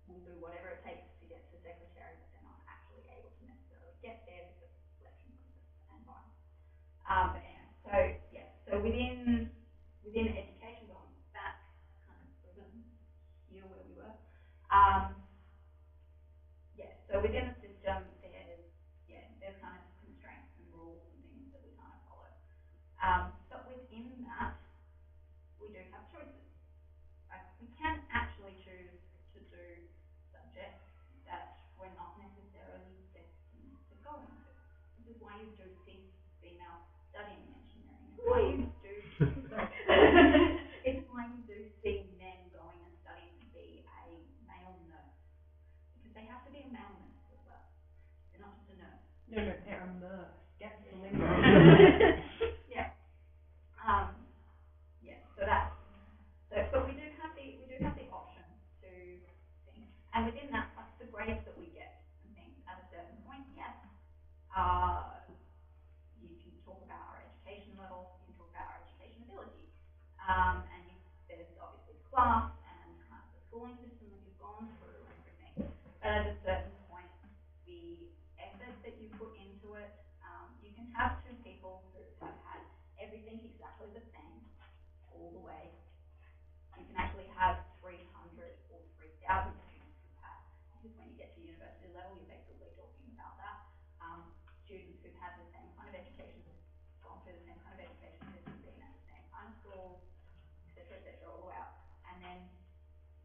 will do whatever it takes to get to secretary, but they're not actually able to necessarily get there because of the selection process and bias. But anyway, so within education, going back kind of over here where we were, so within the system there's kind of constraints and rules and things that we kind of follow. But within that, we do have choices. Right? We can actually choose to do subjects that we're not necessarily destined to go into. This is why you do see females studying engineering. It's why you do it's why you do see men going and studying to be a male nurse. Because they have to be a male nurse as well. They're not just a nurse. No, they're a nurse. Get the lingo. Yeah. But we do have the option to think, and within that, like the grades that we get and things at a certain point, yes. You can talk about our education level. You can talk about our education ability, and there's obviously class and kind of the schooling system that you've gone through and everything. But at a certain point, can actually have 300 or 3,000 students who have, because when you get to university level, you're basically talking about that. Students who've had the same kind of education, gone through the same kind of education system, been at the same kind of school, et cetera, all the way up. And then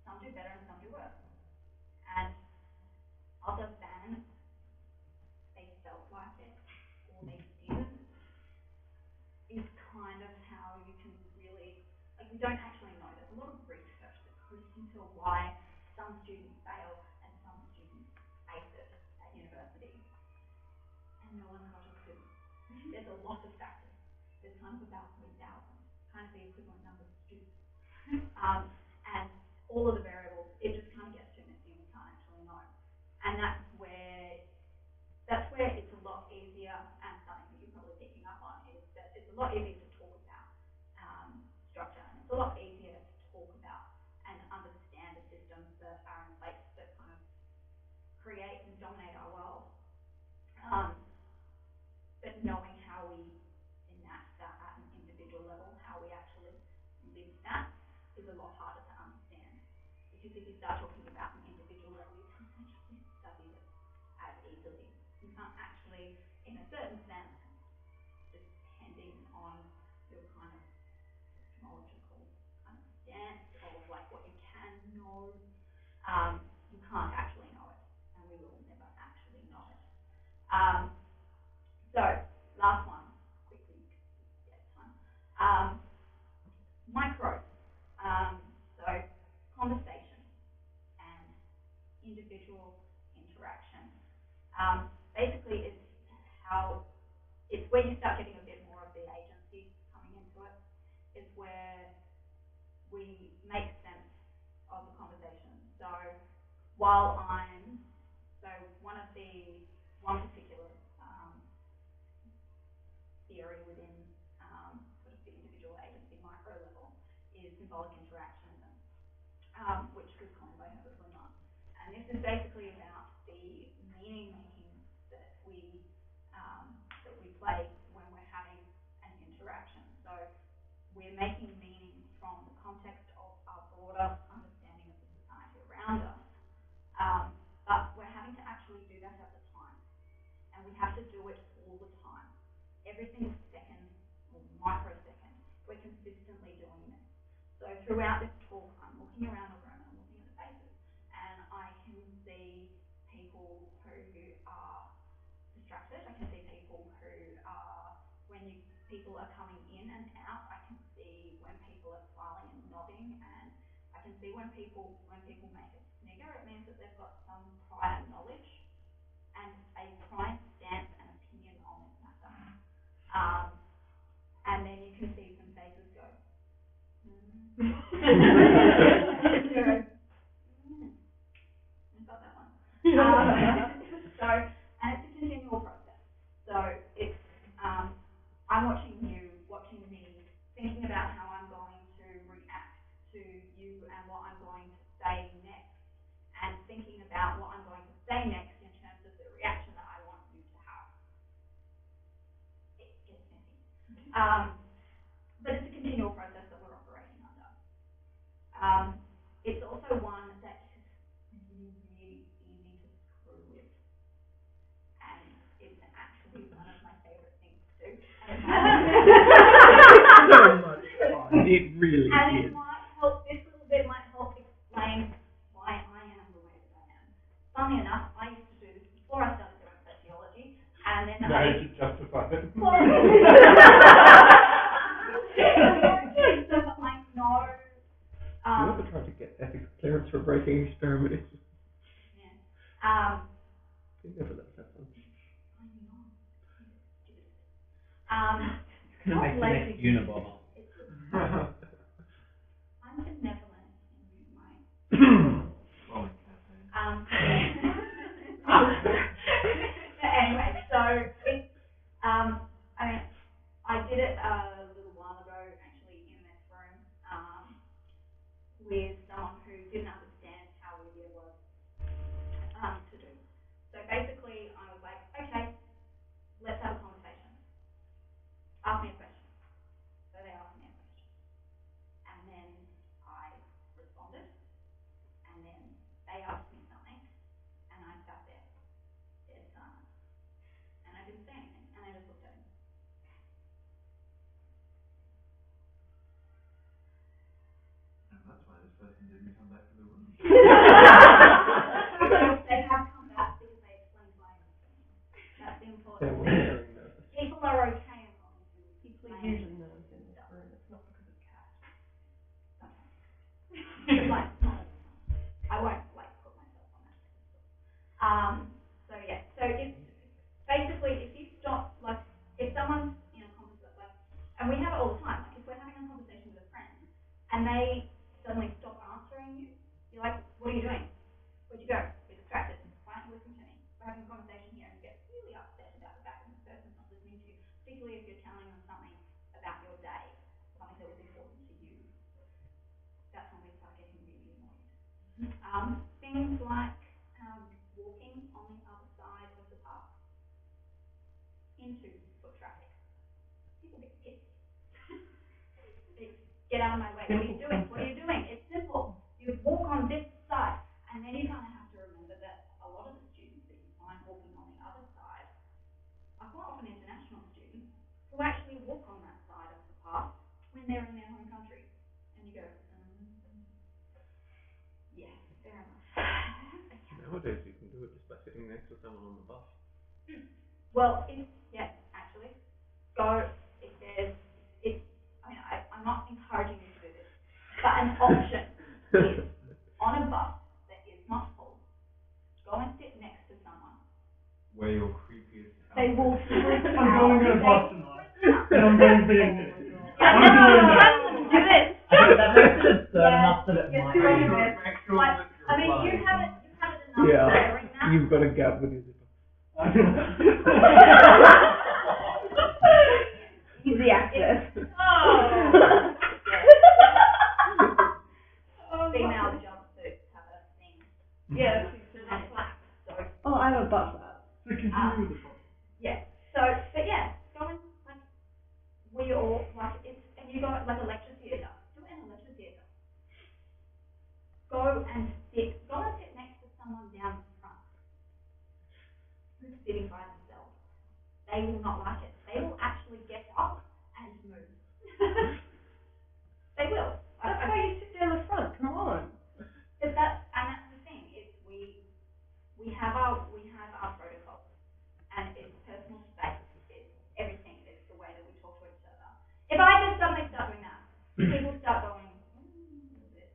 some do better and some do worse. And other than they felt like it or they didn't, is kind of how you can really, like, we don't actually know. There's a lot of research that goes into why some students fail and some students ace it at university. And no one's got a clue. There's a lot of factors. There's kind of about 3,000, kind of the equivalent number of students. And all of the variables, it just kind of gets too messy and we can't actually know. And that's where it's a lot easier, and something that you're probably picking up on is that it's a lot easier to talk about structure, and it's a lot easier to talk about and understand the systems that are in place that kind of create and dominate our world. But knowing how we enact that at an individual level, how we actually live that, is a lot harder to understand. Because if you start talking about an individual level, you can't actually study it as easily. You can't actually, in a certain sense, depending on your kind of epistemological kind of stance of like what you can know, you can't actually know it, and we will never actually know it. So, last one, quickly, time. Micro. So, conversation and individual interaction. Basically, it's where you start getting a bit more of the agency coming into it. It's where we make sense of the conversation. So, one particular theory within sort of the individual agency micro level is symbolic interaction, which was coined by Herbert Blumer. And this is basically about the meaning making that we play when we're having an interaction. So we're making meaning from the context of our broader understanding of the society around us. But we're having to actually do that at the time. And we have to do it all the time. Every single second or microsecond, we're consistently doing this. So throughout this talk, I'm looking around the room and I'm looking at the faces, and I can see people who are distracted. I can see people who are, people are coming in and out. I can see when people are smiling and nodding, and I can see when people make a snigger, it means that they've got some prior knowledge and a prior stance and opinion on this matter. And then you can see some faces go, I got that one. So, and it's a continual process. So it's, I'm watching you, watching me, thinking about how I'm going to react to you and what I'm going to say next, and thinking about what I'm going to say next in terms of the reaction that I want you to have. It gets messy. But it's a continual process that we're operating under. It's also one that is really, really easy to screw with. And it's actually one of my favorite things to do. So much fun. It really and is. It might help, this little bit might help explain why I am the way that I am. Funnily enough, I used to do this before I started doing sociology, and then now you should justify it. You also tried to get ethics clearance for breaking experiments. Yeah. You never let us have fun. It's gonna make the next Unibomber. I'm benevolent in my Bombing campaign. Anyway, so it's I mean, I did it a little while ago, actually, in this room, with someone who didn't understand how easy it was to do. So basically, I was like, okay, let's have a conversation. Ask me a question. So they asked me a question. And then I person didn't come back to the room. They have come back because they explained why. That's the important They're thing. very nervous. People are okay as long as you People are explain. usually nervous in this room. It's not because of cats. Like, not all the time. I won't like put myself on that pedestal. So yeah. So if basically if you stop, like if someone's in a conversation, like, and we have it all the time. Like if we're having a conversation with a friend and they suddenly stop answering you, you're like, what are you doing? Where'd you go? You're distracted. Why don't you listen to me? We're having a conversation here, and you get really upset about the fact that this person's not listening to you, particularly if you're telling them something about your day, something that was important to you. That's when we start getting really annoyed. Things like walking on the other side of the path into foot traffic. People get pissed. Get out of my way. What are you doing? What are you doing? It's simple. You walk on this side, and then you kind of have to remember that a lot of the students that you find walking on the other side are quite often international students who actually walk on that side of the path when they're in their home country. And you go, yes, fair enough. Nowadays you can do it just by sitting next to someone on the bus. Well, actually, go if there's, I'm not encouraging you to do this, but an option is on a bus that is not full, go and sit next to someone. Wear your creepiest They will freak out. I'm going to a bus tonight. And I'm going to be in this. I'm doing it. I think that makes it absurd enough that it might doing be. it. I mean, you have it enough Yeah, wearing that. you've got a gap with your zipper. Easy access. Female jumpsuits have a thing. Yes. And it flaps. So, Oh, I have a bus app. So continue with the podcast. yeah. So, but yeah, go and like we all like it's, and you go like a lecture theatre. Do it in a lecture theatre. Go and sit next to someone down the front who's sitting by themselves. They will not like it. They will actually get up and move. They will. That's why you sit down the front. Come on. But that's the thing. It's we have our protocols, and it's personal space. It's everything. It's the way that we talk to each other. If I just suddenly start doing that, people start going a little bit,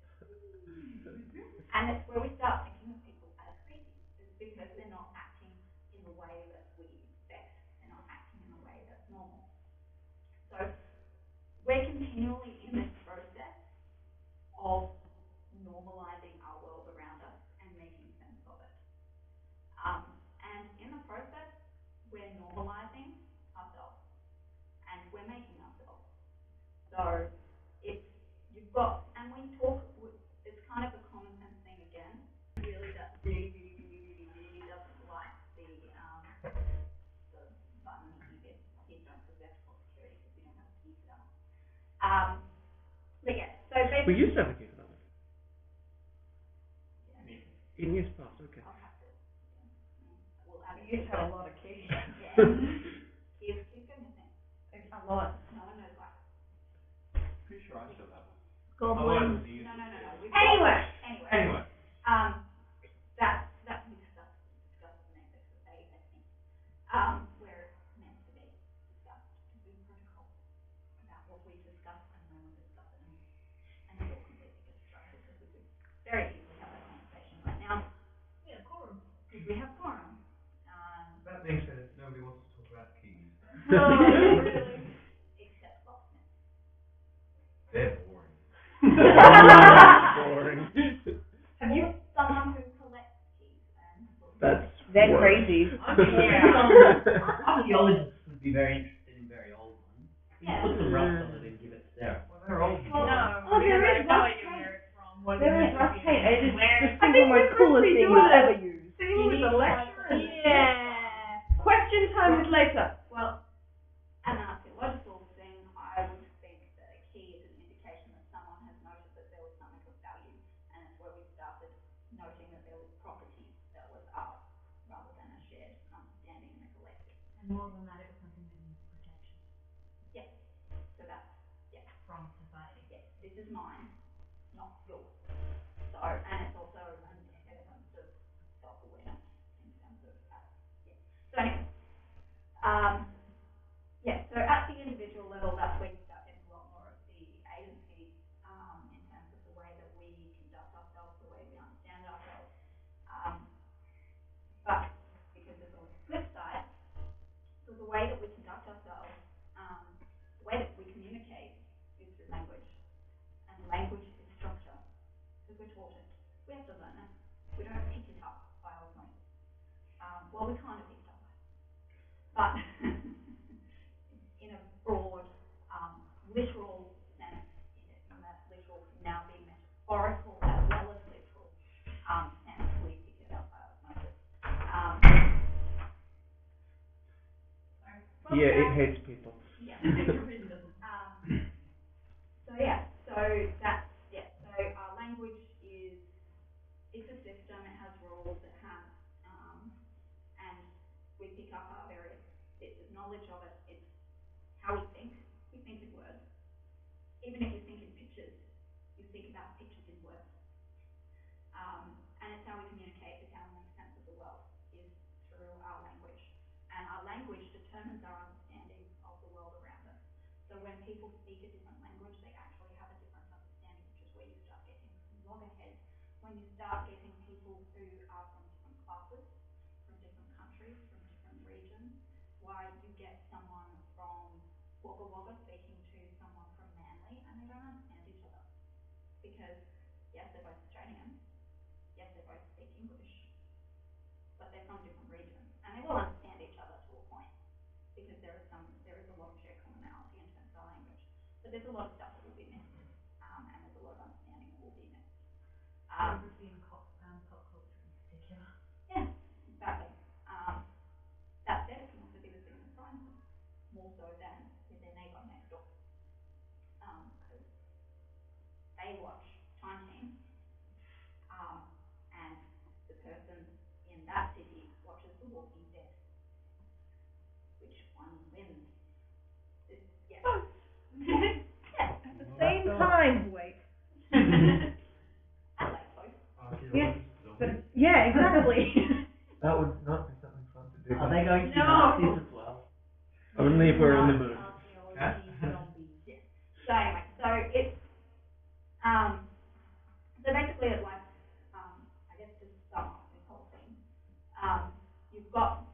and it's where we start thinking of people as creepy. It's because they're not acting in the way that we expect. They're not acting in a way that's normal. So we're continually in this process of normalizing our world around us and making sense of it. And in the process, we're normalizing ourselves and we're making ourselves. So you've got, and we talk, it's kind of a common sense thing again. Really doesn't like the button that you get. Please don't possess for security because we don't have a key for that one. But yeah, so basically. We used to have a key for that one. Yeah. In years past, okay. I'll have to. We'll add it. You used to have a lot of keys. Yeah. Keys go missing. A lot. No one knows why. Pretty sure I still have it. Goblins. No. Anyway. That we discussed in the next episode, I think. We're meant to be discussed to be protocol about what we discuss and when we discuss it, and it all completely gets structured because we could very easily have that conversation right now. Yeah, quorum. Because we have quorum. That being said, nobody wants to talk about keys. No, really. Except locksmiths. They're boring. Boring. Have you someone who collects keys and That's They're worse. crazy. Archaeologists would be very interested in very old ones. You Yeah. put some rust on it and give it to Sarah. Well, they're old. Oh, there is rust paint. There is rust paint. It is the single most coolest thing we've ever used. thing with the lecture. Yeah. Question time is later. Well, an archaeological thing, I would think that a key is an indication that someone has noticed that there was something of value, and it's where we started noting that there was property that was ours, rather than a shared understanding in the collective. And more than that, it was something that needed protection So that's, from society. this is mine, not yours. We don't pick it up by osmosis. Well, we kind of pick it up, but in a broad, literal sense, in that literal can now be metaphorical as well as literal sense, we pick it up by osmosis. Yeah, it hates people. Yeah. So language is it's a system. It has rules. It has and we pick up our various bits of knowledge of it. It's how we think. We think in words. Even if you think in pictures, you think about pictures in words. And it's how we communicate. It's how we make sense of the world is through our language. And our language determines our understanding of the world around us. So when people speak a different language, they actually have a different understanding, which is where you start getting some loggerheads. When you start getting people who are from different classes, from different countries, from different regions, why you get someone from Wagga Wagga speaking to someone from Manly, and they don't understand each other. Because, yes, they're both Australian, yes, they both speak English, but they're from different regions. And they will understand each other to a point, because there is a lot of shared commonality in terms of our language. But there's a lot of stuff that will be missed, and there's a lot of understanding that will be missed. Geography and pop culture in particular. Yeah, exactly. That said, it can also be the thing that binds them, more so than with their neighbour next door. Because they watch Time Team, and the person in that city watches The Walking Dead. Which one wins? Yeah. Yeah. At the same time, wait. I like both. Yeah, yeah, exactly. That would not be something fun to do. Are they going to be No. Nazis as well? Only if we're in the mood. Archaeology, zombies. Yeah. So anyway, so it's so basically it like I guess to sum up this whole thing, you've got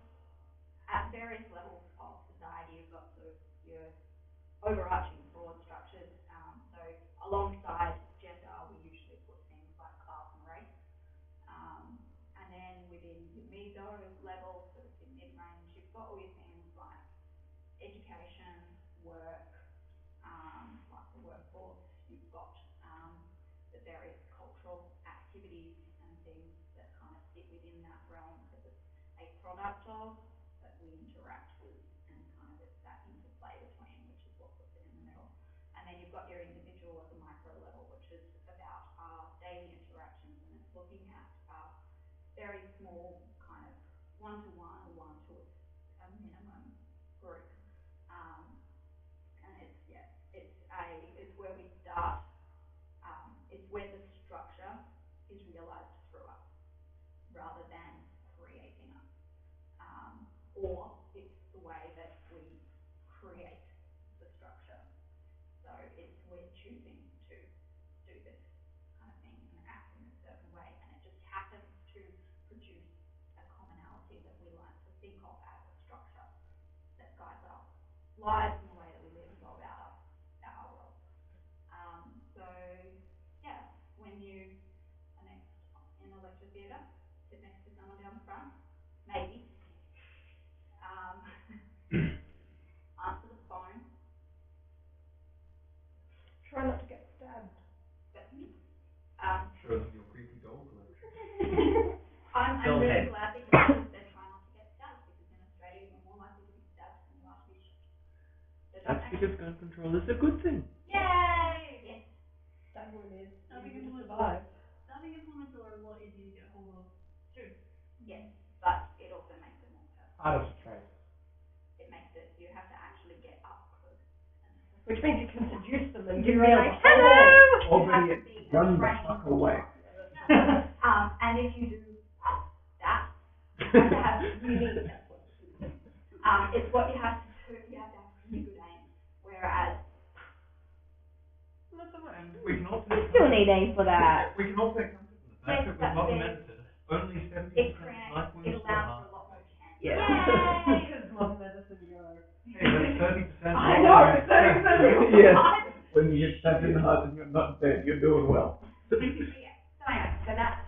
at various levels of society, you've got sort of your overarching broad structures. So alongside gender, we usually put things like class and race. And then within your meso level, sort of your mid-range, you've got all your things like education, work, like the workforce. You've got the various cultural activities and things that kind of sit within that realm because it's a product of that we interact with, and kind of it's that interplay between, which is what puts it in the middle. And then you've got your individual at the micro level, which is about our daily interactions, and it's looking at very small kind of one-to-one or one to a minimum group. And it's where we start. It's where the structure is realized through us, rather than creating us. Or it's the way that we create the structure. So we're choosing to do this kind of thing and act in a certain way, and it just happens to produce a commonality that we like to think of as a structure that guides our lives and the way that we live and go about our world. So yeah, when you are next in a lecture theatre, sit next to someone down the front, maybe. Answer the phone. Try not to get stabbed. That's me. Show them your creepy doll collection. I'm really glad that you said try not to get stabbed, because in Australia you're more likely to be stabbed than you are to be shot. So That's because gun control is a good thing. Yay! Yes. Stabbing is Stabbing easy to implements survive. Stabbing implements are a lot easier to get hold of too. Yes, but it also makes it more personal. Harder to trace. It makes it, you have to actually get up close. Which means you can seduce them and You're be right. like, hello! Already run the fuck away. And if you do that, you have to have really excellent wisdom. It's what you have to do. You have to have really good aim. Whereas, And we can all You take still need aim for that. we can all take comfort in the fact that with modern medicine, only 70% it of creates, knife wounds it to the allows heart. for a lot more chance. Yeah. Yay! Because modern medicine, yo. Hey, that's 30%. I know, 30%. Yes. When you get stabbed in the heart and you're not dead, you're doing well. So yeah. So anyway, so that's